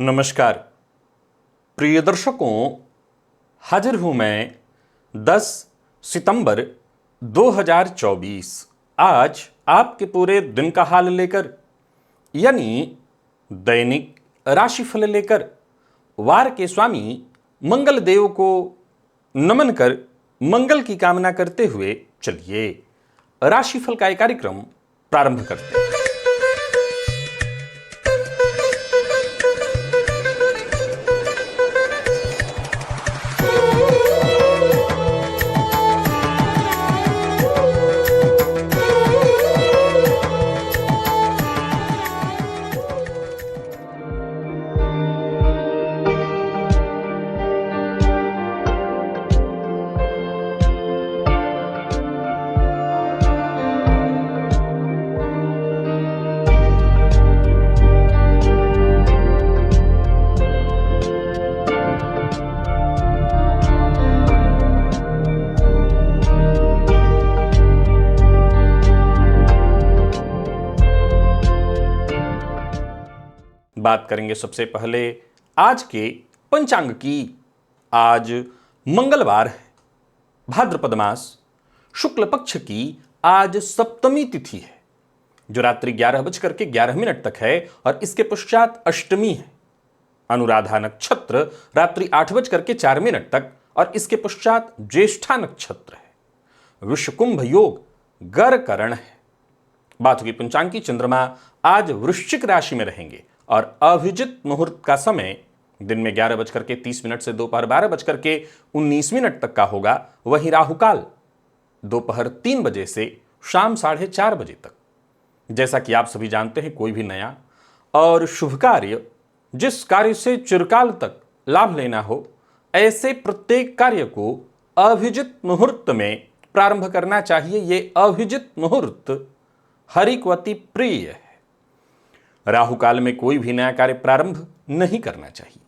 नमस्कार प्रिय दर्शकों, हाजिर हूं मैं 10 सितंबर 2024 आज आपके पूरे दिन का हाल लेकर, यानी दैनिक राशिफल लेकर। वार के स्वामी मंगल देव को नमन कर मंगल की कामना करते हुए चलिए राशिफल का एक कार्यक्रम प्रारंभ करते हैं। बात करेंगे सबसे पहले आज के पंचांग की। आज मंगलवार है, भाद्रपद मास शुक्ल पक्ष की आज सप्तमी तिथि है जो रात्रि 11:11 तक है और इसके पश्चात अष्टमी है। अनुराधा नक्षत्र रात्रि 8:04 तक और इसके पश्चात ज्येष्ठा नक्षत्र है। विषकुंभ योग गरकरण है। बात होगी पंचांग की। चंद्रमा आज वृश्चिक राशि में रहेंगे और अभिजित मुहूर्त का समय दिन में 11:30 से दोपहर 12:19 तक का होगा। वहीं राहुकाल दोपहर 3 बजे से शाम 4:30 बजे तक। जैसा कि आप सभी जानते हैं, कोई भी नया और शुभ कार्य, जिस कार्य से चिरकाल तक लाभ लेना हो, ऐसे प्रत्येक कार्य को अभिजित मुहूर्त में प्रारंभ करना चाहिए। ये अभिजित मुहूर्त हरि को अति प्रिय है। राहु काल में कोई भी नया कार्य प्रारंभ नहीं करना चाहिए।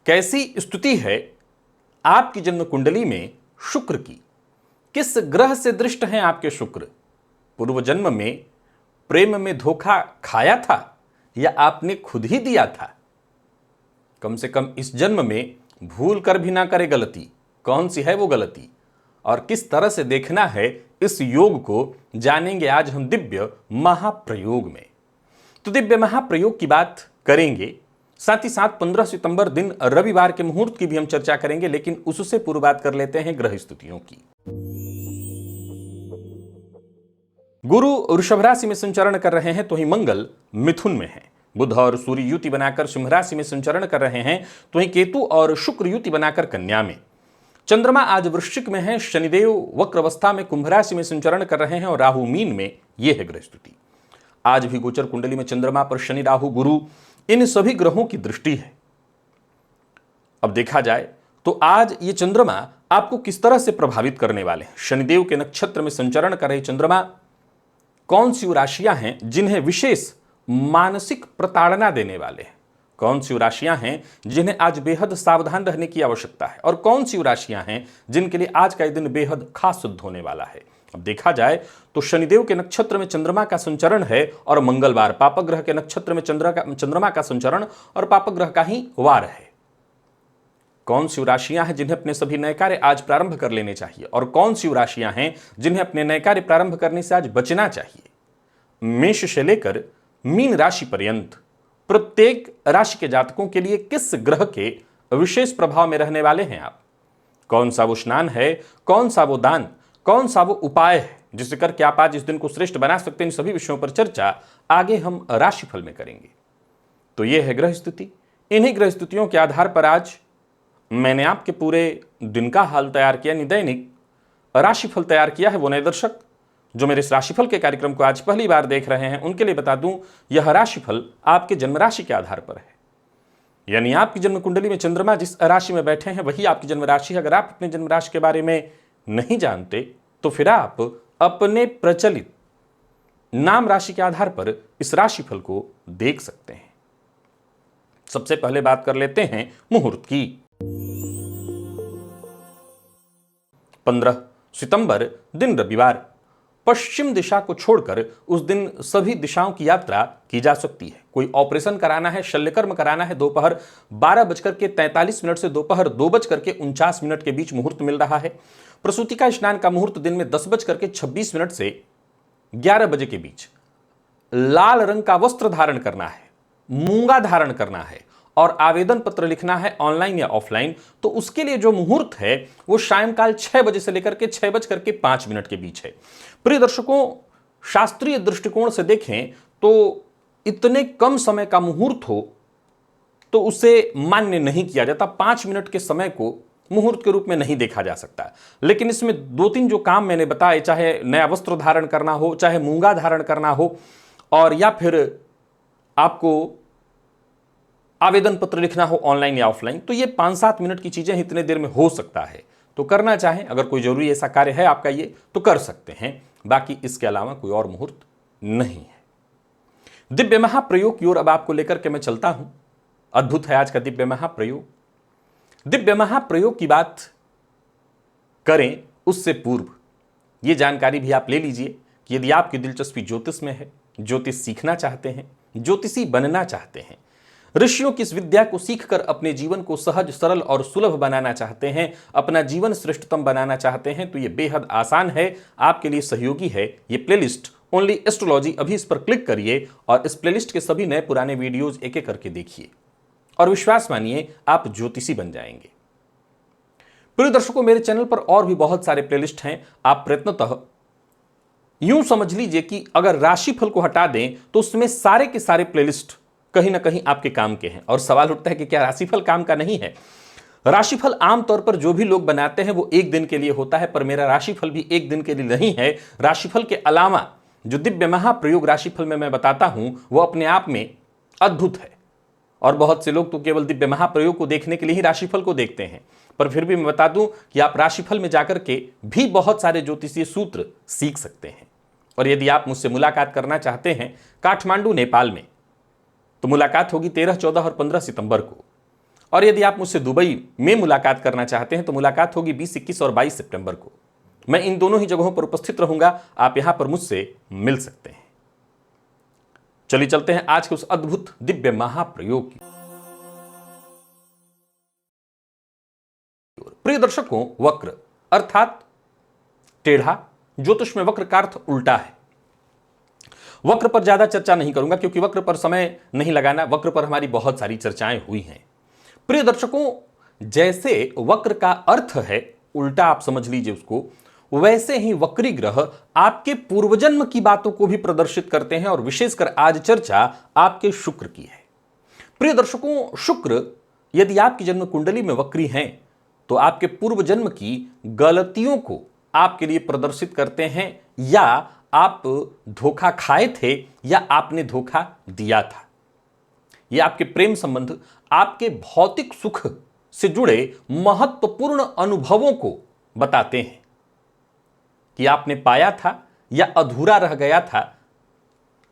कैसी स्थिति है आपकी जन्म कुंडली में शुक्र की? किस ग्रह से दृष्ट हैं आपके शुक्र? पूर्व जन्म में प्रेम में धोखा खाया था या आपने खुद ही दिया था? कम से कम इस जन्म में भूल कर भी ना करे गलती। कौन सी है वो गलती और किस तरह से देखना है, इस योग को जानेंगे आज हम दिव्य महाप्रयोग में। तो दिव्य महाप्रयोग की बात करेंगे, साथ ही साथ 15 सितंबर दिन रविवार के मुहूर्त की भी हम चर्चा करेंगे, लेकिन उससे पूर्व बात कर लेते हैं ग्रह स्थितियों की। गुरु वृषभ राशि में संचरण कर रहे हैं तो ही मंगल मिथुन में है। बुध और सूर्य युति बनाकर सिंह राशि में संचरण कर रहे हैं तो ही केतु और शुक्र युति बनाकर कन्या में। चंद्रमा आज वृश्चिक में है। शनिदेव वक्र अवस्था में कुंभ राशि में संचरण कर रहे हैं और राहु मीन में। यह है ग्रह स्थिति। आज भी गोचर कुंडली में चंद्रमा पर शनि, राहु, गुरु, इन सभी ग्रहों की दृष्टि है। अब देखा जाए तो आज ये चंद्रमा आपको किस तरह से प्रभावित करने वाले हैं। शनिदेव के नक्षत्र में संचरण कर रहे चंद्रमा कौन सी राशियां हैं जिन्हें विशेष मानसिक प्रताड़ना देने वाले हैं? कौन सी राशियां हैं जिन्हें आज बेहद सावधान रहने की आवश्यकता है और कौन सी राशियां हैं जिनके लिए आज का दिन बेहद खास सिद्ध होने वाला है? अब देखा जाए तो शनिदेव के नक्षत्र में चंद्रमा का संचरण है और मंगलवार, पापग्रह के नक्षत्र में चंद्रमा का संचरण और पापग्रह का ही वार है। कौन सी राशियां हैं जिन्हें अपने सभी नए कार्य आज प्रारंभ कर लेने चाहिए और कौन सी राशियां हैं जिन्हें अपने नए कार्य प्रारंभ करने से आज बचना चाहिए? मेष से लेकर मीन राशि पर्यंत प्रत्येक राशि के जातकों के लिए किस ग्रह के विशेष प्रभाव में रहने वाले हैं आप? कौन सा वो स्नान है, कौन सा वो दान, कौन सा वो उपाय है जिससे करके आप आज इस दिन को श्रेष्ठ बना सकते हैं? इन सभी विषयों पर चर्चा आगे हम राशिफल में करेंगे। तो यह है ग्रह स्थिति। इन्हीं ग्रह स्थितियों के आधार पर आज मैंने आपके पूरे दिन का हाल तैयार किया, दैनिक राशिफल तैयार किया है। वो नए दर्शक जो मेरे इस राशिफल के कार्यक्रम को आज पहली बार देख रहे हैं, उनके लिए बता दूं, यह राशिफल आपके जन्म राशि के आधार पर है। यानी आपकी जन्म कुंडली में चंद्रमा जिस राशि में बैठे हैं वही आपकी जन्म राशि है। अगर आप अपने जन्म राशि के बारे में नहीं जानते तो फिर आप अपने प्रचलित नाम राशि के आधार पर इस राशिफल को देख सकते हैं। सबसे पहले बात कर लेते हैं मुहूर्त की। 15 सितंबर दिन रविवार, पश्चिम दिशा को छोड़कर उस दिन सभी दिशाओं की यात्रा की जा सकती है। कोई ऑपरेशन कराना है, शल्यकर्म कराना है, दोपहर 12:43 से दोपहर 2:49 के बीच मुहूर्त मिल रहा है। प्रसूति का स्नान का मुहूर्त दिन में 10:26 से 11 बजे के बीच। लाल रंग का वस्त्र धारण करना है, मूंगा धारण करना है और आवेदन पत्र लिखना है ऑनलाइन या ऑफलाइन। तो उसके लिए जो मुहूर्त है वो सायंकाल 6 बजे से लेकर के 6:05 के बीच है। प्रिय दर्शकों, शास्त्रीय दृष्टिकोण से देखें तो इतने कम समय का मुहूर्त हो तो उसे मान्य नहीं किया जाता। 5 मिनट के समय को मुहूर्त के रूप में नहीं देखा जा सकता। लेकिन इसमें 2-3 जो काम मैंने बताए, चाहे नया वस्त्र धारण करना हो, चाहे मूंगा धारण करना हो, और या फिर आपको आवेदन पत्र लिखना हो ऑनलाइन या ऑफलाइन, तो ये 5-7 मिनट की चीजें इतने देर में हो सकता है। तो करना चाहें, अगर कोई जरूरी ऐसा कार्य है आपका ये, तो कर सकते हैं। बाकी इसके अलावा कोई और मुहूर्त नहीं है। दिव्य महाप्रयोग की ओर अब आपको लेकर के मैं चलता हूं। अद्भुत है आज का दिव्य महाप्रयोग। दिव्य महाप्रयोग की बात करें उससे पूर्व यह जानकारी भी आप ले लीजिए कि यदि आपकी दिलचस्पी ज्योतिष में है, ज्योतिष सीखना चाहते हैं, ज्योतिषी बनना चाहते हैं, ऋषियों की इस विद्या को सीखकर अपने जीवन को सहज, सरल और सुलभ बनाना चाहते हैं, अपना जीवन श्रेष्ठतम बनाना चाहते हैं, तो यह बेहद आसान है, आपके लिए सहयोगी है ये प्लेलिस्ट ओनली एस्ट्रोलॉजी। अभी इस पर क्लिक करिए और इस प्लेलिस्ट के सभी नए पुराने वीडियोज एक एक करके देखिए और विश्वास मानिए आप ज्योतिषी बन जाएंगे। प्रिय दर्शकों, मेरे चैनल पर और भी बहुत सारे प्लेलिस्ट हैं। आप प्रयत्नतः यूं समझ लीजिए कि अगर राशिफल को हटा दें तो उसमें सारे के सारे प्लेलिस्ट कहीं ना कहीं आपके काम के हैं। और सवाल उठता है कि क्या राशिफल काम का नहीं है? राशिफल आमतौर पर जो भी लोग बनाते हैं वो एक दिन के लिए होता है, पर मेरा राशिफल भी एक दिन के लिए नहीं है। राशिफल के अलावा जो दिव्य महाप्रयोग राशिफल में मैं बताता हूं वो अपने आप में अद्भुत है। और बहुत से लोग तो केवल दिव्य महाप्रयोग को देखने के लिए ही राशिफल को देखते हैं, पर फिर भी मैं बता दूं कि आप राशिफल में जाकर के भी बहुत सारे ज्योतिषीय सूत्र सीख सकते हैं। और यदि आप मुझसे मुलाकात करना चाहते हैं काठमांडू नेपाल में, तो मुलाकात होगी 13, 14 और 15 सितंबर को। और यदि आप मुझसे दुबई में मुलाकात करना चाहते हैं तो मुलाकात होगी 20, 21 और 22 सितंबर को। मैं इन दोनों ही जगहों पर उपस्थित रहूंगा, आप यहां पर मुझसे मिल सकते हैं। चलिए चलते हैं आज के उस अद्भुत दिव्य महाप्रयोग की। प्रिय दर्शकों, वक्र अर्थात टेढ़ा, ज्योतिष में वक्र का अर्थ उल्टा है। वक्र पर ज्यादा चर्चा नहीं करूंगा क्योंकि वक्र पर समय नहीं लगाना। वक्र पर हमारी बहुत सारी चर्चाएं हुई हैं। प्रिय दर्शकों, जैसे वक्र का अर्थ है उल्टा, आप समझ लीजिए उसको, वैसे ही वक्री ग्रह आपके पूर्वजन्म की बातों को भी प्रदर्शित करते हैं। और विशेषकर आज चर्चा आपके शुक्र की है। प्रिय दर्शकों, शुक्र यदि आपकी जन्म कुंडली में वक्री हैं तो आपके पूर्व जन्म की गलतियों को आपके लिए प्रदर्शित करते हैं, या आप धोखा खाए थे या आपने धोखा दिया था। यह आपके प्रेम संबंध, आपके भौतिक सुख से जुड़े महत्वपूर्ण अनुभवों को बताते हैं कि आपने पाया था या अधूरा रह गया था,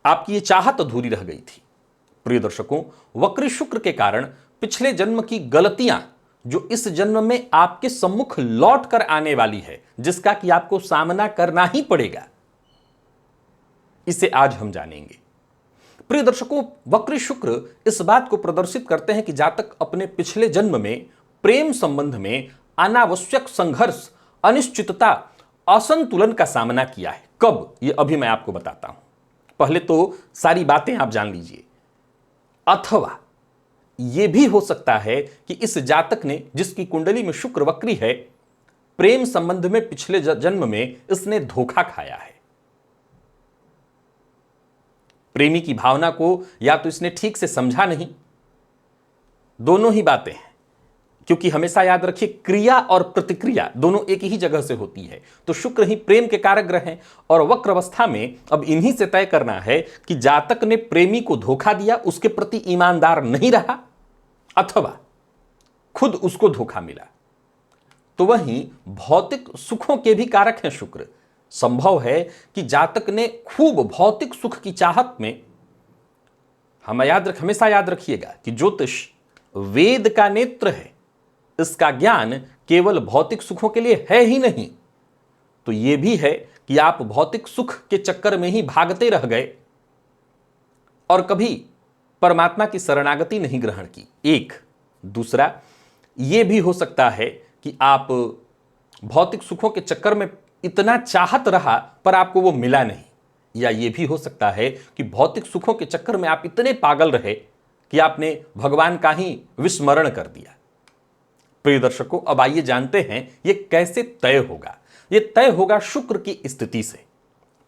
आपकी ये चाहत अधूरी रह गई थी। प्रिय दर्शकों, वक्री शुक्र के कारण पिछले जन्म की गलतियां जो इस जन्म में आपके सम्मुख लौट कर आने वाली है, जिसका कि आपको सामना करना ही पड़ेगा, इसे आज हम जानेंगे। प्रिय दर्शकों, वक्री शुक्र इस बात को प्रदर्शित करते हैं कि जातक अपने पिछले जन्म में प्रेम संबंध में अनावश्यक संघर्ष, अनिश्चितता, असंतुलन का सामना किया है। कब? यह अभी मैं आपको बताता हूं। पहले तो सारी बातें आप जान लीजिए। अथवा यह भी हो सकता है कि इस जातक ने, जिसकी कुंडली में शुक्र वक्री है, प्रेम संबंध में पिछले जन्म में इसने धोखा खाया है। प्रेमी की भावना को या तो इसने ठीक से समझा नहीं, दोनों ही बातें हैं। क्योंकि हमेशा याद रखिए, क्रिया और प्रतिक्रिया दोनों एक ही जगह से होती है। तो शुक्र ही प्रेम के कारक ग्रह हैं और वक्र अवस्था में अब इन्हीं से तय करना है कि जातक ने प्रेमी को धोखा दिया, उसके प्रति ईमानदार नहीं रहा, अथवा खुद उसको धोखा मिला। तो वहीं भौतिक सुखों के भी कारक हैं शुक्र। संभव है कि जातक ने खूब भौतिक सुख की चाहत में, हमेशा याद रखिएगा कि ज्योतिष वेद का नेत्र है, इसका ज्ञान केवल भौतिक सुखों के लिए है ही नहीं, तो यह भी है कि आप भौतिक सुख के चक्कर में ही भागते रह गए और कभी परमात्मा की शरणागति नहीं ग्रहण की। एक दूसरा यह भी हो सकता है कि आप भौतिक सुखों के चक्कर में इतना चाहत रहा पर आपको वो मिला नहीं, या यह भी हो सकता है कि भौतिक सुखों के चक्कर में आप इतने पागल रहे कि आपने भगवान का ही विस्मरण कर दिया। प्रिय दर्शकों, अब आइए जानते हैं यह कैसे तय होगा। यह तय होगा शुक्र की स्थिति से।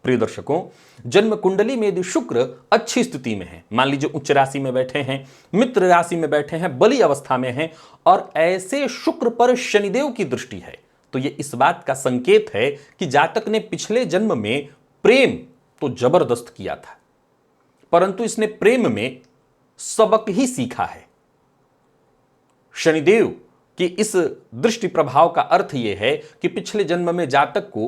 प्रिय दर्शकों, जन्म कुंडली में यदि शुक्र अच्छी स्थिति में है, मान लीजिए उच्च राशि में बैठे हैं, मित्र राशि में बैठे हैं, बली अवस्था में हैं, और ऐसे शुक्र पर शनिदेव की दृष्टि है, तो यह इस बात का संकेत है कि जातक ने पिछले जन्म में प्रेम तो जबरदस्त किया था, परंतु इसने प्रेम में सबक ही सीखा है। शनिदेव कि इस दृष्टि प्रभाव का अर्थ यह है कि पिछले जन्म में जातक को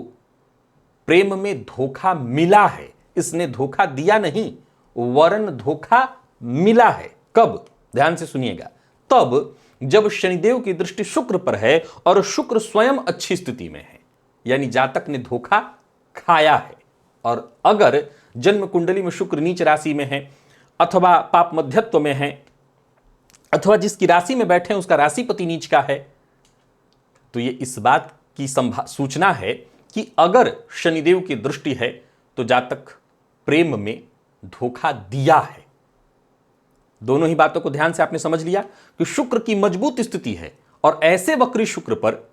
प्रेम में धोखा मिला है, इसने धोखा दिया नहीं, वरन धोखा मिला है। कब? ध्यान से सुनिएगा, तब जब शनिदेव की दृष्टि शुक्र पर है और शुक्र स्वयं अच्छी स्थिति में है, यानी जातक ने धोखा खाया है। और अगर जन्म कुंडली में शुक्र नीच राशि में है अथवा पाप मध्यत्व में है अथवा जिसकी राशि में बैठे हैं उसका राशिपति नीच का है, तो यह इस बात की सूचना है कि अगर शनिदेव की दृष्टि है तो जातक प्रेम में धोखा दिया है। दोनों ही बातों को ध्यान से आपने समझ लिया कि शुक्र की मजबूत स्थिति है और ऐसे वक्री शुक्र पर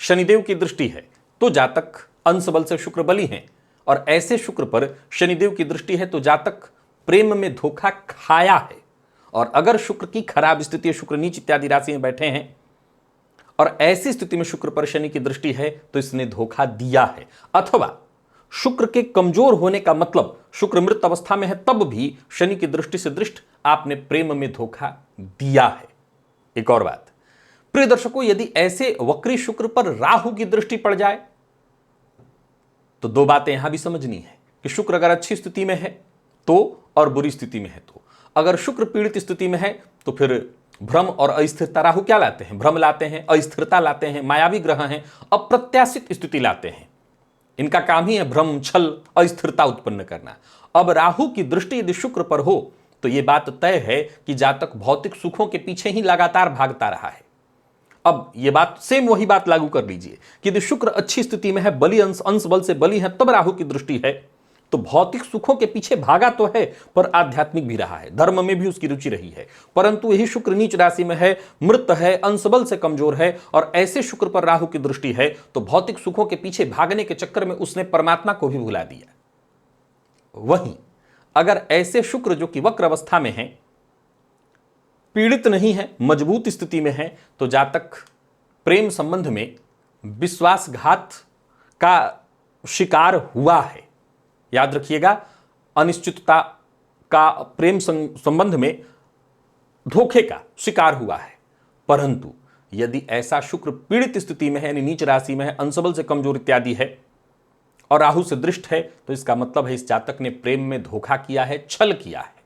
शनिदेव की दृष्टि है तो जातक अंश बल से शुक्र बली हैं, और ऐसे शुक्र पर शनिदेव की दृष्टि है तो जातक प्रेम में धोखा खाया है। और अगर शुक्र की खराब स्थिति, शुक्र नीच इत्यादि राशि में बैठे हैं और ऐसी स्थिति में शुक्र पर शनि की दृष्टि है तो इसने धोखा दिया है। अथवा शुक्र के कमजोर होने का मतलब शुक्र मृत अवस्था में है तब भी शनि की दृष्टि से दृष्ट आपने प्रेम में धोखा दिया है। एक और बात, प्रिय दर्शकों, यदि ऐसे वक्री शुक्र पर राहु की दृष्टि पड़ जाए तो दो बातें यहां भी समझनी है कि शुक्र अगर अच्छी स्थिति में है तो और बुरी स्थिति में है तो। अगर शुक्र पीड़ित स्थिति में है तो फिर भ्रम और अस्थिरता, राहु क्या लाते हैं? भ्रम लाते हैं, अस्थिरता लाते हैं, मायावी ग्रह हैं, अप्रत्याशित स्थिति लाते हैं। इनका काम ही है भ्रम, छल, अस्थिरता उत्पन्न करना। अब राहु की दृष्टि यदि शुक्र पर हो तो यह बात तय है कि जातक भौतिक सुखों के पीछे ही लगातार भागता रहा है। अब यह बात सेम वही बात लागू कर लीजिए कि यदि शुक्र अच्छी स्थिति में है, बली अंश बल से बली है, तब राहु की दृष्टि है तो भौतिक सुखों के पीछे भागा तो है पर आध्यात्मिक भी रहा है, धर्म में भी उसकी रुचि रही है। परंतु यही शुक्र नीच राशि में है, मृत है, अंश बल से कमजोर है, और ऐसे शुक्र पर राहु की दृष्टि है तो भौतिक सुखों के पीछे भागने के चक्कर में उसने परमात्मा को भी भुला दिया। वहीं अगर ऐसे शुक्र जो कि वक्र अवस्था में है, पीड़ित नहीं है, मजबूत स्थिति में है, तो जातक प्रेम संबंध में विश्वासघात का शिकार हुआ है। याद रखिएगा, अनिश्चितता का प्रेम संबंध में धोखे का शिकार हुआ है। परंतु यदि ऐसा शुक्र पीड़ित स्थिति में है, यानी नीच राशि में है, अंशबल से कमजोर इत्यादि है और राहु से दृष्ट है, तो इसका मतलब है इस जातक ने प्रेम में धोखा किया है, छल किया है।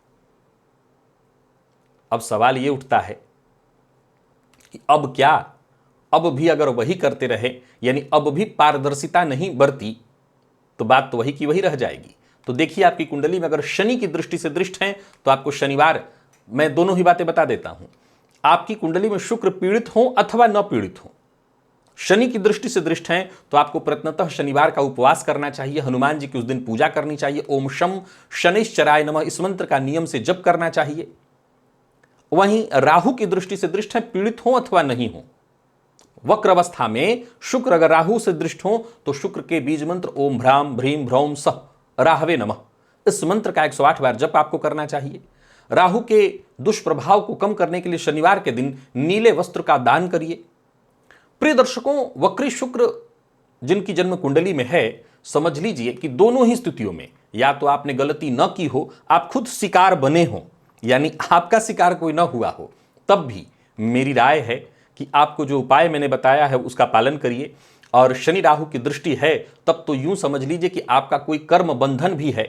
अब सवाल यह उठता है कि अब क्या? अब भी अगर वही करते रहे, यानी अब भी पारदर्शिता नहीं बरती, तो बात तो वही की वही रह जाएगी। तो देखिए, आपकी कुंडली में अगर शनि की दृष्टि से दृष्ट हैं तो आपको शनिवार, मैं दोनों ही बातें बता देता हूं, आपकी कुंडली में शुक्र पीड़ित हो अथवा न पीड़ित हो, शनि की दृष्टि से दृष्ट हैं तो आपको प्रयत्नतः शनिवार का उपवास करना चाहिए, हनुमान जी की उस दिन पूजा करनी चाहिए, ओम शम शनिश्चराय नमः इस मंत्र का नियम से जप करना चाहिए। वहीं राहु की दृष्टि से दृष्ट है, पीड़ित हो अथवा नहीं हो, वक्र अवस्था में शुक्र अगर राहु से दृष्ट हो तो शुक्र के बीज मंत्र ओम भ्राम भ्रीम भ्रौम सह राहवे नमः, इस मंत्र का 108 बार जप आपको करना चाहिए। राहु के दुष्प्रभाव को कम करने के लिए शनिवार के दिन नीले वस्त्र का दान करिए। प्रिय दर्शकों, वक्री शुक्र जिनकी जन्म कुंडली में है, समझ लीजिए कि दोनों ही स्थितियों में या तो आपने गलती न की हो, आप खुद शिकार बने हो, यानी आपका शिकार कोई न हुआ हो, तब भी मेरी राय है कि आपको जो उपाय मैंने बताया है उसका पालन करिए। और शनि राहु की दृष्टि है तब तो यूं समझ लीजिए कि आपका कोई कर्म बंधन भी है,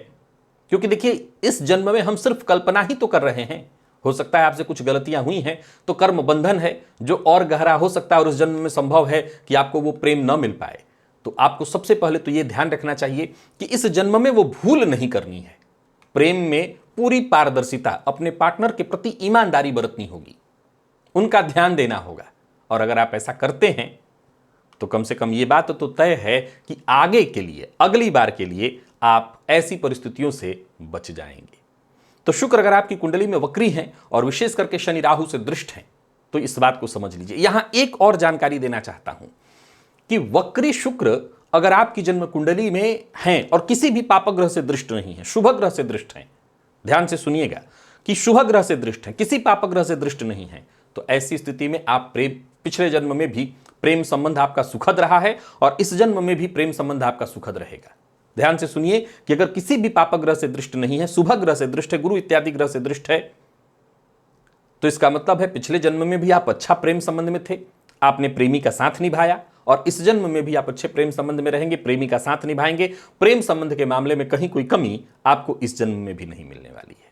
क्योंकि देखिए इस जन्म में हम सिर्फ कल्पना ही तो कर रहे हैं। हो सकता है आपसे कुछ गलतियां हुई हैं तो कर्म बंधन है जो और गहरा हो सकता है, और उस जन्म में संभव है कि आपको वो प्रेम न मिल पाए। तो आपको सबसे पहले तो यह ध्यान रखना चाहिए कि इस जन्म में वो भूल नहीं करनी है। प्रेम में पूरी पारदर्शिता, अपने पार्टनर के प्रति ईमानदारी बरतनी होगी, उनका ध्यान देना होगा। और अगर आप ऐसा करते हैं तो कम से कम यह बात तो तय है कि आगे के लिए, अगली बार के लिए आप ऐसी परिस्थितियों से बच जाएंगे। तो शुक्र अगर आपकी कुंडली में वक्री हैं और विशेष करके शनि राहु से दृष्ट हैं तो इस बात को समझ लीजिए। यहां एक और जानकारी देना चाहता हूं कि वक्री शुक्र अगर आपकी जन्म कुंडली में हैं और किसी भी पाप ग्रह से दृष्ट नहीं है, शुभ ग्रह से दृष्ट हैं, ध्यान से सुनिएगा कि शुभ ग्रह से दृष्ट हैं, किसी पाप ग्रह से दृष्ट नहीं है, तो ऐसी स्थिति में आप पिछले जन्म में भी प्रेम संबंध आपका सुखद रहा है और इस जन्म में भी प्रेम संबंध आपका सुखद रहेगा। ध्यान से सुनिए कि अगर किसी भी पाप ग्रह से दृष्ट नहीं है, शुभ ग्रह से दृष्ट है, गुरु इत्यादि ग्रह से दृष्ट है, तो इसका मतलब है पिछले जन्म में भी आप अच्छा प्रेम संबंध में थे, आपने प्रेमी का साथ निभाया और इस जन्म में भी आप अच्छे प्रेम संबंध में रहेंगे, प्रेमी का साथ निभाएंगे। प्रेम संबंध के मामले में कहीं कोई कमी आपको इस जन्म में भी नहीं मिलने वाली है।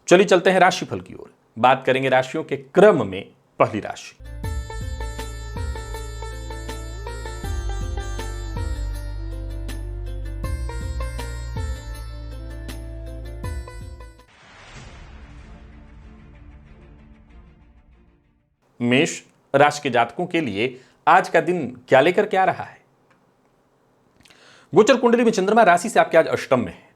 चलिए चलते हैं राशिफल की ओर। बात करेंगे राशियों के क्रम में। पहली राशि मेष राशि के जातकों के लिए आज का दिन क्या लेकर के आ रहा है। गोचर कुंडली में चंद्रमा राशि से आपके आज अष्टम में है।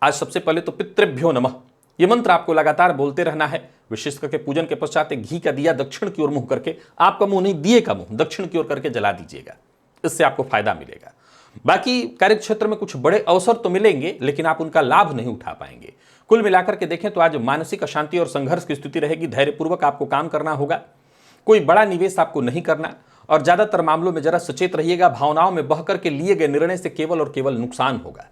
आज सबसे पहले तो पितृभ्यो नमः यह मंत्र आपको लगातार बोलते रहना है। विशेष करके पूजन के पश्चात घी का दिया दक्षिण की ओर मुंह करके, आपका मुंह नहीं, दिए का मुंह दक्षिण की ओर करके जला दीजिएगा, इससे आपको फायदा मिलेगा। बाकी कार्य क्षेत्र में कुछ बड़े अवसर तो मिलेंगे लेकिन आप उनका लाभ नहीं उठा पाएंगे। कुल मिलाकर के देखें तो आज मानसिक अशांति और संघर्ष की स्थिति रहेगी। धैर्यपूर्वक आपको काम करना होगा। कोई बड़ा निवेश आपको नहीं करना और ज्यादातर मामलों में जरा सचेत रहिएगा। भावनाओं में बहकर के लिए गए निर्णय से केवल और केवल नुकसान होगा।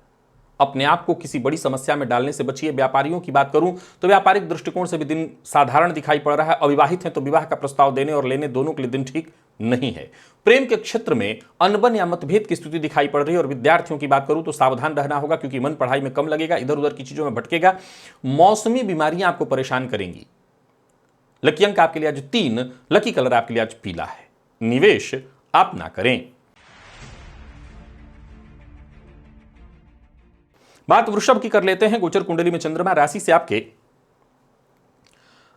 अपने आप को किसी बड़ी समस्या में डालने से बचिए। व्यापारियों की बात करूं तो व्यापारिक दृष्टिकोण से भी दिन साधारण दिखाई पड़ रहा है। अविवाहित हैं तो विवाह का प्रस्ताव देने और लेने दोनों के लिए दिन ठीक नहीं है। प्रेम के क्षेत्र में अनबन या मतभेद की स्थिति दिखाई पड़ रही है। और विद्यार्थियों की बात करूं तो सावधान रहना होगा क्योंकि मन पढ़ाई में कम लगेगा, इधर उधर की चीजों में भटकेगा। मौसमी बीमारियां आपको परेशान करेंगी। लकी अंक आपके लिए आज 3, लकी कलर आपके लिए आज पीला है। निवेश आप ना करें। बात वृषभ की कर लेते हैं। गोचर कुंडली में चंद्रमा राशि से आपके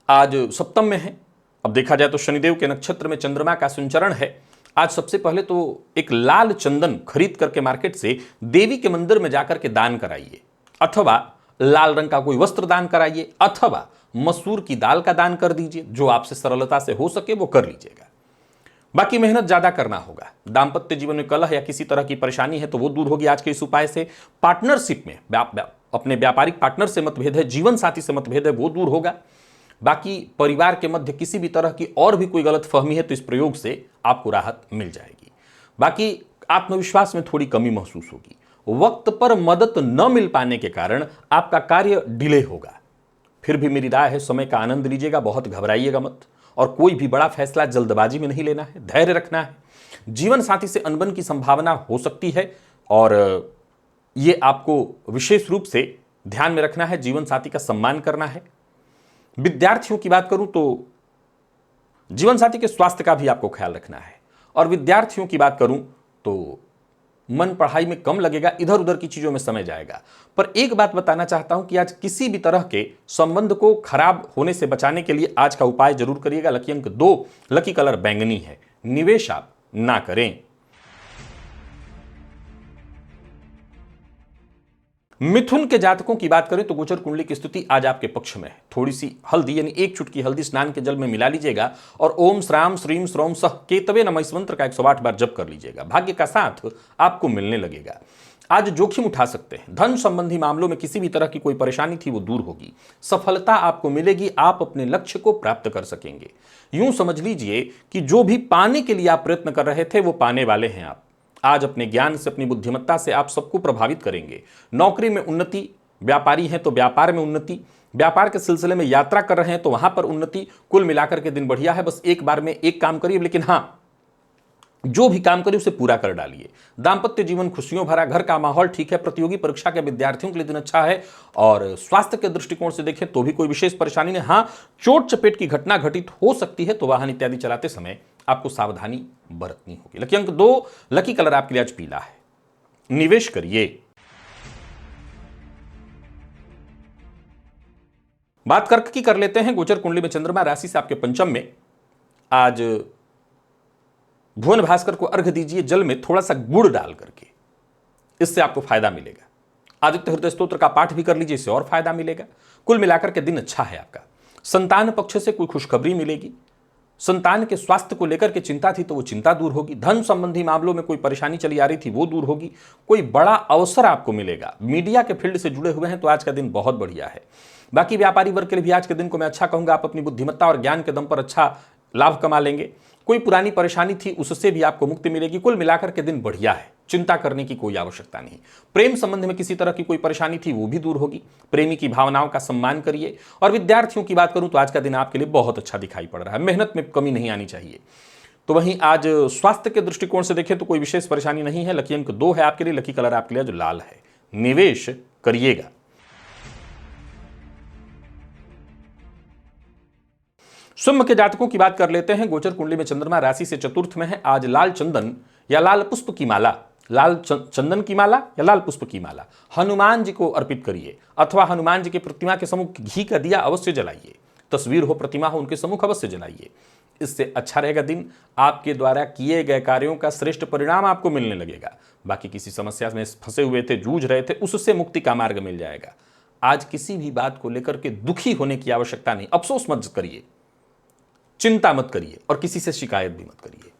आज सप्तम में है। अब देखा जाए तो शनिदेव के नक्षत्र में चंद्रमा का संचरण है। आज सबसे पहले तो एक लाल चंदन खरीद करके मार्केट से देवी के मंदिर में जाकर के दान कराइए, अथवा लाल रंग का कोई वस्त्र दान कराइए, अथवा मसूर की दाल का दान कर दीजिए। जो आपसे सरलता से हो सके वो कर लीजिएगा। बाकी मेहनत ज्यादा करना होगा। दाम्पत्य जीवन में कलह या किसी तरह की परेशानी है तो वो दूर होगी आज के इस उपाय से। पार्टनरशिप में अपने व्यापारिक पार्टनर से मतभेद है, जीवन साथी से मतभेद है, वो दूर होगा। बाकी परिवार के मध्य किसी भी तरह की और भी कोई गलतफहमी है तो इस प्रयोग से आपको राहत मिल जाएगी। बाकी आत्मविश्वास में थोड़ी कमी महसूस होगी। वक्त पर मदद न मिल पाने के कारण आपका कार्य डिले होगा। फिर भी मेरी राय है समय का आनंद लीजिएगा, बहुत घबराइएगा मत। और कोई भी बड़ा फैसला जल्दबाजी में नहीं लेना है, धैर्य रखना है। जीवन साथी से अनबन की संभावना हो सकती है और यह आपको विशेष रूप से ध्यान में रखना है। जीवन साथी का सम्मान करना है। विद्यार्थियों की बात करूं तो जीवन साथी के स्वास्थ्य का भी आपको ख्याल रखना है। और विद्यार्थियों की बात करूं तो मन पढ़ाई में कम लगेगा, इधर उधर की चीजों में समय जाएगा। पर एक बात बताना चाहता हूं कि आज किसी भी तरह के संबंध को खराब होने से बचाने के लिए आज का उपाय जरूर करिएगा। लकी अंक 2, लकी कलर बैंगनी है। निवेश आप ना करें। मिथुन के जातकों की बात करें तो गोचर कुंडली की स्थिति आज आपके पक्ष में है। थोड़ी सी हल्दी यानी 1 चुटकी हल्दी स्नान के जल में मिला लीजिएगा और ओम श्राम श्रीम श्रोम सह केतवे नमः इस मंत्र का 108 बार जप कर लीजिएगा। भाग्य का साथ आपको मिलने लगेगा। आज जोखिम उठा सकते हैं। धन संबंधी मामलों में किसी भी तरह की कोई परेशानी थी वो दूर होगी। सफलता आपको मिलेगी। आप अपने लक्ष्य को प्राप्त कर सकेंगे। यूं समझ लीजिए कि जो भी पाने के लिए आप प्रयत्न कर रहे थे वो पाने वाले हैं आप। आज अपने ज्ञान से, अपनी बुद्धिमत्ता से आप सबको प्रभावित करेंगे। नौकरी में उन्नति, व्यापारी हैं तो व्यापार में उन्नति, व्यापार के सिलसिले में यात्रा कर रहे हैं तो वहां पर उन्नति। कुल मिलाकर के दिन बढ़िया है। बस एक बार में एक काम करिए, लेकिन हां, जो भी काम करिए उसे पूरा कर डालिए। दाम्पत्य जीवन खुशियों भरा, घर का माहौल ठीक है। प्रतियोगी परीक्षा के विद्यार्थियों के लिए दिन अच्छा है। और स्वास्थ्य के दृष्टिकोण से देखें तो भी कोई विशेष परेशानी नहीं। हां, चोट चपेट की घटना घटित हो सकती है तो वाहन इत्यादि चलाते समय आपको सावधानी बरतनी होगी। लकी अंक 2, लकी कलर आपके लिए आज पीला है, निवेश करिए। बात कर्क की कर लेते हैं। गोचर कुंडली में चंद्रमा राशि से आपके पंचम में। आज भुवन भास्कर को अर्घ दीजिए जल में थोड़ा सा गुड़ डाल करके, इससे आपको फायदा मिलेगा। आदित्य हृदय स्तोत्र का पाठ भी कर लीजिए, इससे और फायदा मिलेगा। कुल मिलाकर के दिन अच्छा है आपका। संतान पक्ष से कोई खुशखबरी मिलेगी। संतान के स्वास्थ्य को लेकर के चिंता थी तो वो चिंता दूर होगी। धन संबंधी मामलों में कोई परेशानी चली आ रही थी वो दूर होगी। कोई बड़ा अवसर आपको मिलेगा। मीडिया के फील्ड से जुड़े हुए हैं तो आज का दिन बहुत बढ़िया है। बाकी व्यापारी वर्ग के लिए भी आज के दिन को मैं अच्छा कहूंगा। आप अपनी बुद्धिमत्ता और ज्ञान के दम पर अच्छा लाभ कमा लेंगे। कोई पुरानी परेशानी थी उससे भी आपको मुक्ति मिलेगी। कुल मिलाकर के दिन बढ़िया है, चिंता करने की कोई आवश्यकता नहीं। प्रेम संबंध में किसी तरह की कोई परेशानी थी वो भी दूर होगी। प्रेमी की भावनाओं का सम्मान करिए। और विद्यार्थियों की बात करूं तो आज का दिन आपके लिए बहुत अच्छा दिखाई पड़ रहा है। मेहनत में कमी नहीं आनी चाहिए। तो वहीं आज स्वास्थ्य के दृष्टिकोण से देखें तो कोई विशेष परेशानी नहीं है। लकी अंक 2 है आपके लिए, लकी कलर आपके लिए जो लाल है, निवेश करिएगा। सिंह के जातकों की बात कर लेते हैं। गोचर कुंडली में चंद्रमा राशि से चतुर्थ में है। आज लाल चंदन या लाल पुष्प की माला, लाल चंदन की माला या लाल पुष्प की माला हनुमान जी को अर्पित करिए, अथवा हनुमान जी की प्रतिमा के सम्मुख घी का दिया अवश्य जलाइए। तस्वीर हो, प्रतिमा हो, उनके सम्मुख अवश्य जलाइए। इससे अच्छा रहेगा दिन। आपके द्वारा किए गए कार्यों का श्रेष्ठ परिणाम आपको मिलने लगेगा। बाकी किसी समस्या में फंसे हुए थे, जूझ रहे थे, उससे मुक्ति का मार्ग मिल जाएगा। आज किसी भी बात को लेकर के दुखी होने की आवश्यकता नहीं। अफसोस मत करिए, चिंता मत करिए और किसी से शिकायत भी मत करिए।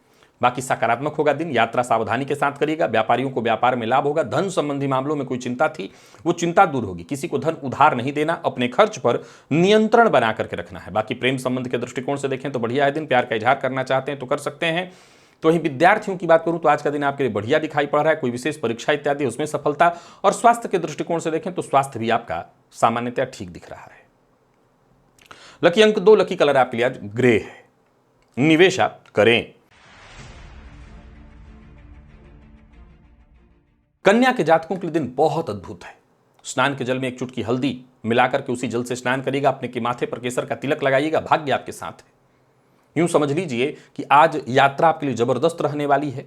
बाकी सकारात्मक होगा दिन। यात्रा सावधानी के साथ करिएगा। व्यापारियों को व्यापार में लाभ होगा। धन संबंधी मामलों में कोई चिंता थी वो चिंता दूर होगी। किसी को धन उधार नहीं देना, अपने खर्च पर नियंत्रण बना करके रखना है। बाकी प्रेम संबंध के दृष्टिकोण से देखें तो बढ़िया है दिन। प्यार का इजहार करना चाहते हैं तो कर सकते हैं। तो वहीं विद्यार्थियों की बात करूं तो आज का दिन आपके लिए बढ़िया दिखाई पड़ रहा है। कोई विशेष परीक्षा इत्यादि उसमें सफलता। और स्वास्थ्य के दृष्टिकोण से देखें तो स्वास्थ्य भी आपका सामान्यतः ठीक दिख रहा है। लकी अंक 2, लकी कलर आपके लिए आज ग्रे है, निवेश आप करें। कन्या के जातकों के लिए दिन बहुत अद्भुत है। स्नान के जल में एक चुटकी हल्दी मिलाकर के उसी जल से स्नान करिएगा। अपने के माथे पर केसर का तिलक लगाइएगा। भाग्य आपके साथ है। यूं समझ लीजिए कि आज यात्रा आपके लिए जबरदस्त रहने वाली है।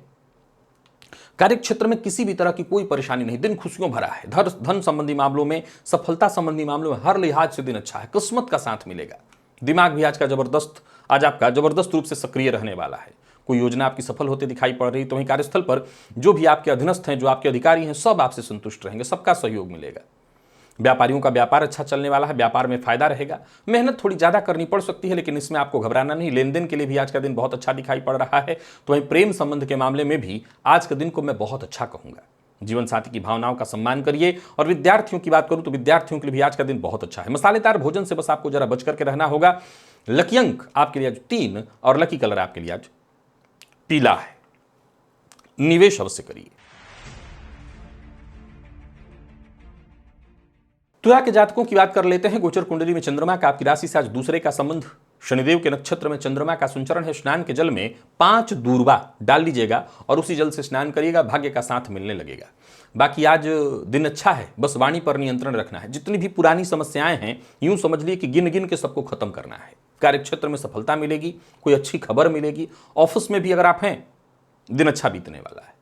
कार्य क्षेत्र में किसी भी तरह की कोई परेशानी नहीं। दिन खुशियों भरा है। धन संबंधी मामलों में, सफलता संबंधी मामलों में हर लिहाज से दिन अच्छा है। किस्मत का साथ मिलेगा। दिमाग भी आज आपका जबरदस्त रूप से सक्रिय रहने वाला है। कोई योजना आपकी सफल होते दिखाई पड़ रही। तो वहीं कार्यस्थल पर जो भी आपके अधीनस्थ हैं, जो आपके अधिकारी हैं, सब आपसे संतुष्ट रहेंगे। सबका सहयोग मिलेगा। व्यापारियों का व्यापार अच्छा चलने वाला है। व्यापार में फायदा रहेगा। मेहनत थोड़ी ज्यादा करनी पड़ सकती है, लेकिन इसमें आपको घबराना नहीं। लेन देन के लिए भी आज का दिन बहुत अच्छा दिखाई पड़ रहा है। तो वहीं प्रेम संबंध के मामले में भी आज के दिन को मैं बहुत अच्छा कहूंगा। जीवन साथी की भावनाओं का सम्मान करिए। और विद्यार्थियों की बात करूं तो विद्यार्थियों के लिए भी आज का दिन बहुत अच्छा है। मसालेदार भोजन से बस आपको जरा बच करके रहना होगा। लकी अंक आपके लिए आज 3 और लकी कलर आपके लिए आज पीला है, निवेश अवश्य करिए। तुला के जातकों की बात कर लेते हैं। गोचर कुंडली में चंद्रमा का आपकी राशि से आज दूसरे का संबंध। शनिदेव के नक्षत्र में चंद्रमा का संचरण है। स्नान के जल में 5 दूर्वा डाल लीजिएगा और उसी जल से स्नान करिएगा। भाग्य का साथ मिलने लगेगा। बाकी आज दिन अच्छा है। बस वाणी पर नियंत्रण रखना है। जितनी भी पुरानी समस्याएं हैं यूं समझ लिए कि गिन गिन के सबको खत्म करना है। कार्यक्षेत्र में सफलता मिलेगी। कोई अच्छी खबर मिलेगी। ऑफिस में भी अगर आप हैं, दिन अच्छा बीतने वाला है।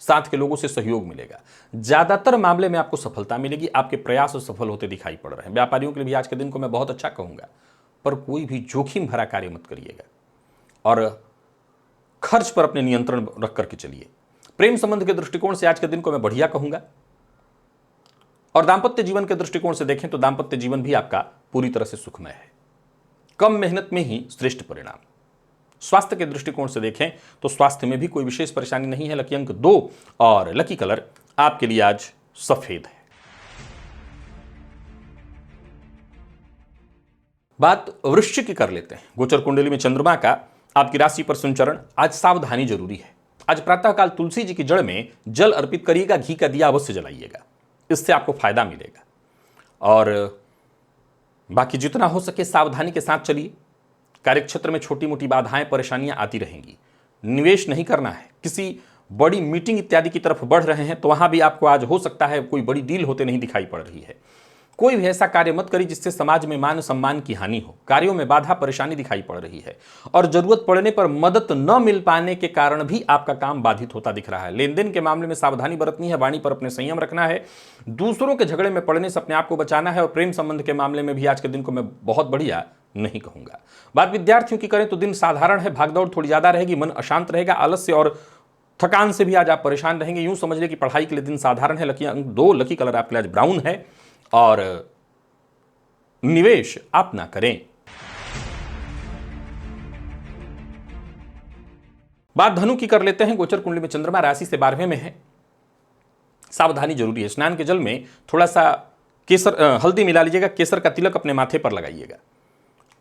साथ के लोगों से सहयोग मिलेगा। ज्यादातर मामले में आपको सफलता मिलेगी। आपके प्रयास सफल होते दिखाई पड़ रहे हैं। व्यापारियों के लिए भी आज के दिन को मैं बहुत अच्छा कहूंगा। पर कोई भी जोखिम भरा कार्य मत करिएगा और खर्च पर अपने नियंत्रण रख करके चलिए। प्रेम संबंध के दृष्टिकोण से आज के दिन को मैं बढ़िया कहूंगा। और दांपत्य जीवन के दृष्टिकोण से देखें तो दांपत्य जीवन भी आपका पूरी तरह से सुखमय है। कम मेहनत में ही श्रेष्ठ परिणाम। स्वास्थ्य के दृष्टिकोण से देखें तो स्वास्थ्य में भी कोई विशेष परेशानी नहीं है। लकी अंक 2 और लकी कलर आपके लिए आज सफेद है। बात वृश्चिक की कर लेते हैं। गोचर कुंडली में चंद्रमा का आपकी राशि पर संचरण। आज सावधानी जरूरी है। आज प्रातःकाल तुलसी जी की जड़ में जल अर्पित करिएगा। घी का दिया अवश्य जलाइएगा। इससे आपको फायदा मिलेगा। और बाकी जितना हो सके सावधानी के साथ चलिए। कार्यक्षेत्र में छोटी मोटी बाधाएं, परेशानियां आती रहेंगी। निवेश नहीं करना है। किसी बड़ी मीटिंग इत्यादि की तरफ बढ़ रहे हैं तो वहां भी आपको आज हो सकता है कोई बड़ी डील होते नहीं दिखाई पड़ रही है। कोई भी ऐसा कार्य मत करिए जिससे समाज में मान सम्मान की हानि हो। कार्यों में बाधा परेशानी दिखाई पड़ रही है और जरूरत पड़ने पर मदद न मिल पाने के कारण भी आपका काम बाधित होता दिख रहा है। लेन देन के मामले में सावधानी बरतनी है, वाणी पर अपने संयम रखना है, दूसरों के झगड़े में पड़ने से अपने आप को बचाना है और प्रेम संबंध के मामले में भी आज के दिन को मैं बहुत बढ़िया नहीं कहूंगा। बात विद्यार्थियों की करें तो दिन साधारण है, भागदौड़ थोड़ी ज्यादा रहेगी, मन अशांत रहेगा, आलस्य और थकान से भी आज आप परेशान रहेंगे। यूं समझ लें कि पढ़ाई के लिए दिन साधारण है। लकी अंक 2, लकी कलर आपके लिए आज ब्राउन है और निवेश आप ना करें। बात धनु की कर लेते हैं। गोचर कुंडली में चंद्रमा राशि से 12वें में है, सावधानी जरूरी है। स्नान के जल में थोड़ा सा केसर हल्दी मिला लीजिएगा, केसर का तिलक अपने माथे पर लगाइएगा।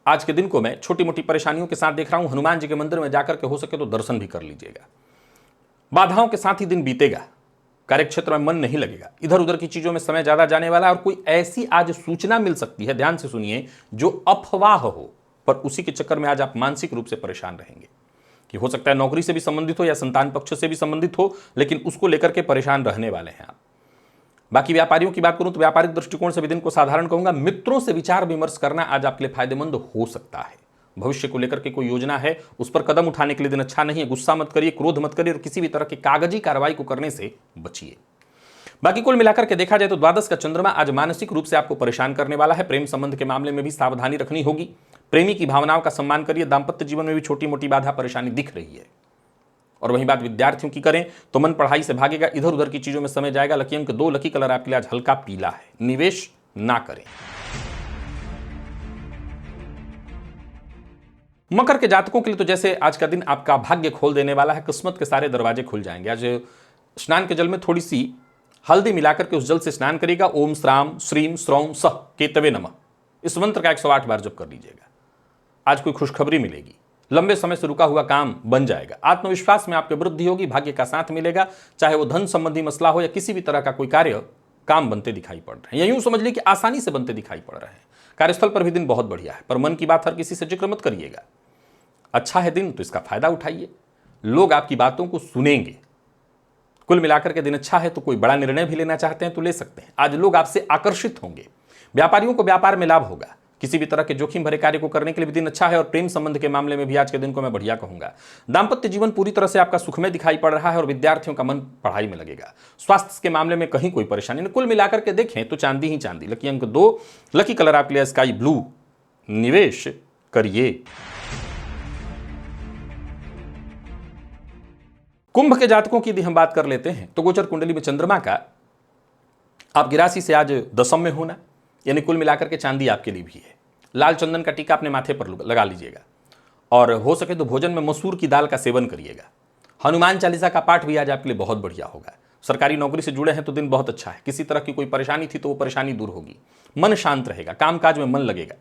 आज के दिन को मैं छोटी मोटी परेशानियों के साथ देख रहा हूं। हनुमान जी के मंदिर में जाकर के हो सके तो दर्शन भी कर लीजिएगा। बाधाओं के साथ ही दिन बीतेगा, कार्यक्षेत्र में मन नहीं लगेगा, इधर उधर की चीजों में समय ज्यादा जाने वाला है और कोई ऐसी आज सूचना मिल सकती है, ध्यान से सुनिए, जो अफवाह हो, पर उसी के चक्कर में आज आप मानसिक रूप से परेशान रहेंगे। कि हो सकता है नौकरी से भी संबंधित हो या संतान पक्ष से भी संबंधित हो, लेकिन उसको लेकर के परेशान रहने वाले हैं आप। बाकी व्यापारियों की बात करूं तो व्यापारिक दृष्टिकोण से भी दिन को साधारण कहूंगा। मित्रों से विचार विमर्श करना आज आपके लिए फायदेमंद हो सकता है। भविष्य को लेकर के कोई योजना है, उस पर कदम उठाने के लिए दिन अच्छा नहीं है। गुस्सा मत करिए, क्रोध मत करिए और किसी भी तरह की कागजी कार्रवाई को करने से बचिए। बाकी कुल मिलाकर के देखा जाए तो द्वादश का चंद्रमा आज मानसिक रूप से आपको परेशान करने वाला है। प्रेम संबंध के मामले में भी सावधानी रखनी होगी। प्रेमी की भावनाओं का सम्मान करिए। दांपत्य जीवन में भी छोटी मोटी बाधा परेशानी दिख रही है। और वहीं बात विद्यार्थियों की करें तो मन पढ़ाई से भागेगा, इधर उधर की चीजों में समय जाएगा। लकी अंक 2, लकी कलर आपके लिए आज हल्का पीला है। निवेश ना करें। मकर के जातकों के लिए तो जैसे आज का दिन आपका भाग्य खोल देने वाला है, किस्मत के सारे दरवाजे खुल जाएंगे। आज स्नान के जल में थोड़ी सी हल्दी मिलाकर के उस जल से स्नान करिएगा। ओम श्राम श्रीम श्रौम सह केतवे नमः, इस मंत्र का 108 बार जप कर लीजिएगा। आज कोई खुशखबरी मिलेगी, लंबे समय से रुका हुआ काम बन जाएगा। आत्मविश्वास में आपकी वृद्धि होगी, भाग्य का साथ मिलेगा। चाहे वो धन संबंधी मसला हो या किसी भी तरह का कोई कार्य, काम बनते दिखाई पड़ रहे हैं या यूं समझ लीजिए कि आसानी से बनते दिखाई पड़ रहे हैं। कार्यस्थल पर भी दिन बहुत बढ़िया है, पर मन की बात हर किसी से जिक्र मत करिएगा। अच्छा है दिन तो इसका फायदा उठाइए, लोग आपकी बातों को सुनेंगे। कुल मिलाकर के दिन अच्छा है, तो कोई बड़ा निर्णय भी लेना चाहते हैं तो ले सकते हैं। आज लोग आपसे आकर्षित होंगे। व्यापारियों को व्यापार में लाभ होगा। किसी भी तरह के जोखिम भरे कार्य को करने के लिए भी दिन अच्छा है और प्रेम संबंध के मामले में भी आज के दिन को मैं बढ़िया कहूंगा। दांपत्य जीवन पूरी तरह से आपका सुखमय दिखाई पड़ रहा है और विद्यार्थियों का मन पढ़ाई में लगेगा। स्वास्थ्य के मामले में कहीं कोई परेशानी नहीं। कुल मिलाकर के देखें तो चांदी ही चांदी। लकी अंक 2, लकी कलर आपके लिए स्काई ब्लू। निवेश करिए। कुंभ के जातकों की यदि हम बात कर लेते हैं तो गोचर कुंडली में चंद्रमा का आपकी राशि से आज दशम में होना, यानी कुल मिलाकर के चांदी आपके लिए भी है। लाल चंदन का टीका अपने माथे पर लगा लीजिएगा और हो सके तो भोजन में मसूर की दाल का सेवन करिएगा। हनुमान चालीसा का पाठ भी आज आपके लिए बहुत बढ़िया होगा। सरकारी नौकरी से जुड़े हैं तो दिन बहुत अच्छा है। किसी तरह की कोई परेशानी थी तो वो परेशानी दूर होगी। मन शांत रहेगा, कामकाज में मन लगेगा।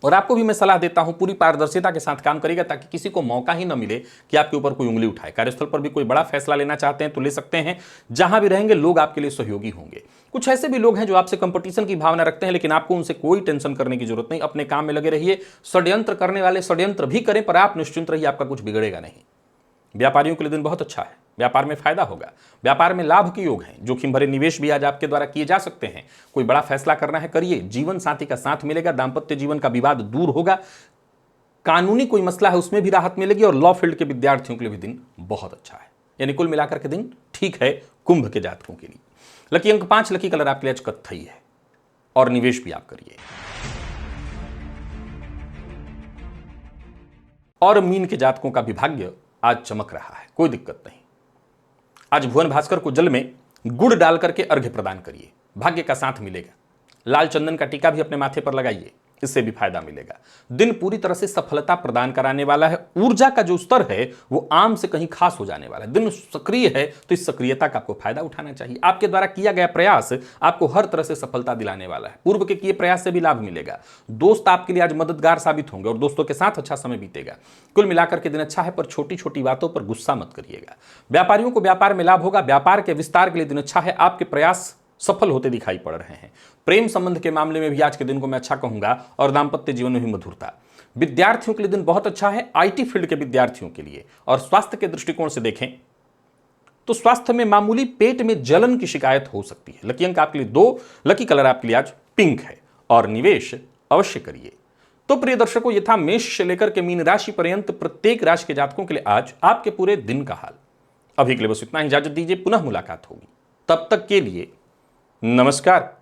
और आपको भी मैं सलाह देता हूं, पूरी पारदर्शिता के साथ काम करिएगा ताकि किसी को मौका ही न मिले कि आपके ऊपर कोई उंगली उठाए। कार्यस्थल पर भी कोई बड़ा फैसला लेना चाहते हैं तो ले सकते हैं। जहां भी रहेंगे लोग आपके लिए सहयोगी होंगे। कुछ ऐसे भी लोग हैं जो आपसे कंपटीशन की भावना रखते हैं, लेकिन आपको उनसे कोई टेंशन करने की जरूरत नहीं। अपने काम में लगे रहिए। षड्यंत्र करने वाले षड्यंत्र भी करें, पर आप निश्चिंत रहिए, आपका कुछ बिगड़ेगा नहीं। व्यापारियों के लिए दिन बहुत अच्छा है। व्यापार में फायदा होगा, व्यापार में लाभ के योग हैं। जोखिम भरे निवेश भी आज आपके द्वारा किए जा सकते हैं। कोई बड़ा फैसला करना है करिए। जीवन साथी का साथ मिलेगा। दांपत्य जीवन का विवाद दूर होगा। कानूनी कोई मसला है उसमें भी राहत मिलेगी और लॉ फील्ड के विद्यार्थियों के लिए भी दिन बहुत अच्छा है। यानी कुल मिलाकर के दिन ठीक है कुंभ के जातकों के लिए। लकी अंक 5, लकी कलर आपके लिए आज कत्थई है और निवेश भी आप करिए। और मीन के जातकों का भी भाग्य आज चमक रहा है, कोई दिक्कत नहीं। आज भुवन भास्कर को जल में गुड़ डाल करके अर्घ्य प्रदान करिए, भाग्य का साथ मिलेगा। लाल चंदन का टीका भी अपने माथे पर लगाइए, इससे भी फायदा मिलेगा। दिन पूरी तरह से सफलता प्रदान कराने वाला है। ऊर्जा का जो स्तर है वो आम से कहीं खास हो जाने वाला है। दिन सक्रिय है तो इस सक्रियता का आपको फायदा उठाना चाहिए। आपके द्वारा किया गया प्रयास आपको हर तरह से सफलता दिलाने वाला है। पूर्व के किए प्रयास से भी लाभ मिलेगा। दोस्त आपके लिए आज मददगार साबित होंगे और दोस्तों के साथ अच्छा समय बीतेगा। कुल मिलाकर के दिन अच्छा है, पर छोटी छोटी बातों पर गुस्सा मत करिएगा। व्यापारियों को व्यापार में लाभ होगा। व्यापार के विस्तार के लिए दिन अच्छा है। आपके प्रयास सफल होते दिखाई पड़ रहे हैं। प्रेम संबंध के मामले में भी आज के दिन को मैं अच्छा कहूंगा और दांपत्य जीवन में भी मधुरता। विद्यार्थियों के लिए दिन बहुत अच्छा है, आईटी फील्ड के विद्यार्थियों के लिए। और स्वास्थ्य के दृष्टिकोण से देखें तो स्वास्थ्य में मामूली पेट में जलन की शिकायत हो सकती है। लकी अंक आपके लिए 2, लकी कलर आपके लिए आज पिंक है और निवेश अवश्य करिए। तो प्रिय दर्शकों, ये था मेष से लेकर के मीन राशि पर्यंत प्रत्येक राशि के जातकों के लिए आज आपके पूरे दिन का हाल। अभी के लिए बस इतना ही, इजाजत दीजिए, पुनः मुलाकात होगी। तब तक के लिए नमस्कार।